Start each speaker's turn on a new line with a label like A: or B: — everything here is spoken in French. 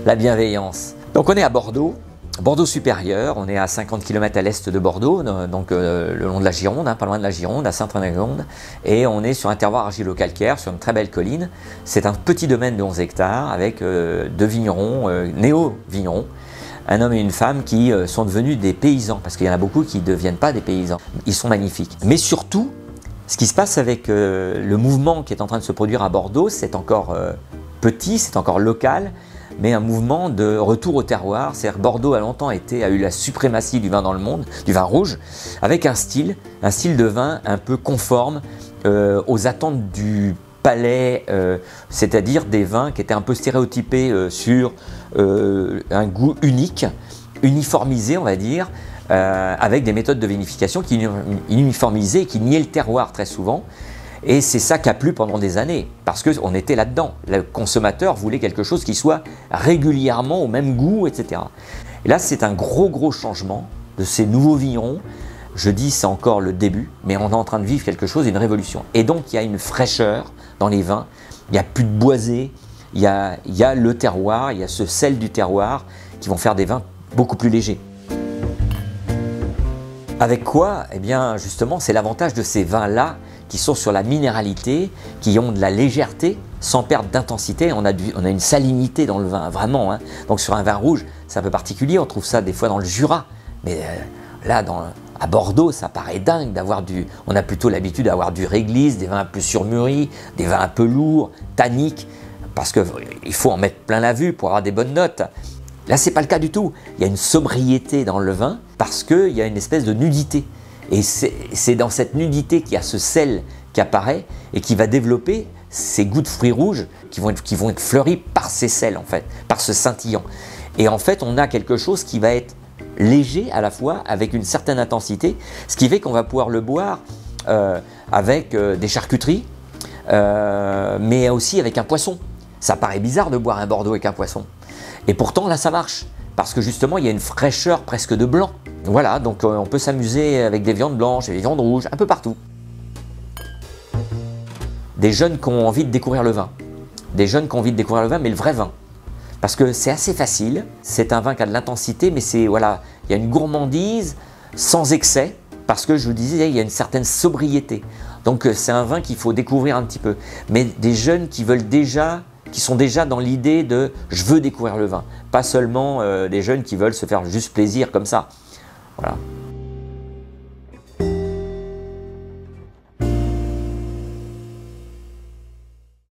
A: La bienveillance. Donc on est à Bordeaux, Bordeaux supérieur, on est à 50 km à l'est de Bordeaux, donc le long de la Gironde, pas loin de la Gironde, à Saint-Ranegonde, et on est sur un terroir argilo-calcaire, sur une très belle colline. C'est un petit domaine de 11 hectares avec deux vignerons, néo-vignerons, un homme et une femme qui sont devenus des paysans, parce qu'il y en a beaucoup qui ne deviennent pas des paysans. Ils sont magnifiques. Mais surtout, ce qui se passe avec le mouvement qui est en train de se produire à Bordeaux, c'est encore petit, c'est encore local, mais un mouvement de retour au terroir. C'est-à-dire Bordeaux a longtemps a eu la suprématie du vin dans le monde, du vin rouge, avec un style de vin un peu conforme aux attentes du palais, c'est-à-dire des vins qui étaient un peu stéréotypés sur un goût unique, uniformisé on va dire, avec des méthodes de vinification qui uniformisaient et qui niaient le terroir très souvent. Et c'est ça qui a plu pendant des années, parce qu'on était là-dedans. Le consommateur voulait quelque chose qui soit régulièrement au même goût, etc. Et là, c'est un gros changement de ces nouveaux vignerons. Je dis, c'est encore le début, mais on est en train de vivre quelque chose, une révolution. Et donc, il y a une fraîcheur dans les vins, il n'y a plus de boisé, il y a le terroir, il y a ce sel du terroir qui vont faire des vins beaucoup plus légers. Avec quoi? Eh bien, justement, c'est l'avantage de ces vins-là qui sont sur la minéralité, qui ont de la légèreté sans perdre d'intensité. On a une salinité dans le vin, vraiment. Donc sur un vin rouge, c'est un peu particulier. On trouve ça des fois dans le Jura. Mais là, à Bordeaux, ça paraît dingue d'avoir on a plutôt l'habitude d'avoir du réglisse, des vins un peu surmûris, des vins un peu lourds, tanniques, parce qu'il faut en mettre plein la vue pour avoir des bonnes notes. Là, c'est pas le cas du tout. Il y a une sobriété dans le vin parce qu'il y a une espèce de nudité. Et c'est dans cette nudité qu'il y a ce sel qui apparaît et qui va développer ces goûts de fruits rouges qui vont être fleuris par ces sels en fait, par ce scintillant. Et en fait, on a quelque chose qui va être léger à la fois avec une certaine intensité, ce qui fait qu'on va pouvoir le boire avec des charcuteries, mais aussi avec un poisson. Ça paraît bizarre de boire un Bordeaux avec un poisson. Et pourtant, là, ça marche. Parce que justement, il y a une fraîcheur presque de blanc. Voilà, donc on peut s'amuser avec des viandes blanches et des viandes rouges, un peu partout. Des jeunes qui ont envie de découvrir le vin. Des jeunes qui ont envie de découvrir le vin, mais le vrai vin. Parce que c'est assez facile. C'est un vin qui a de l'intensité, mais voilà, il y a une gourmandise sans excès. Parce que je vous disais, il y a une certaine sobriété. Donc c'est un vin qu'il faut découvrir un petit peu. Mais des jeunes qui sont déjà dans l'idée de « je veux découvrir le vin », pas seulement des jeunes qui veulent se faire juste plaisir comme ça. Voilà.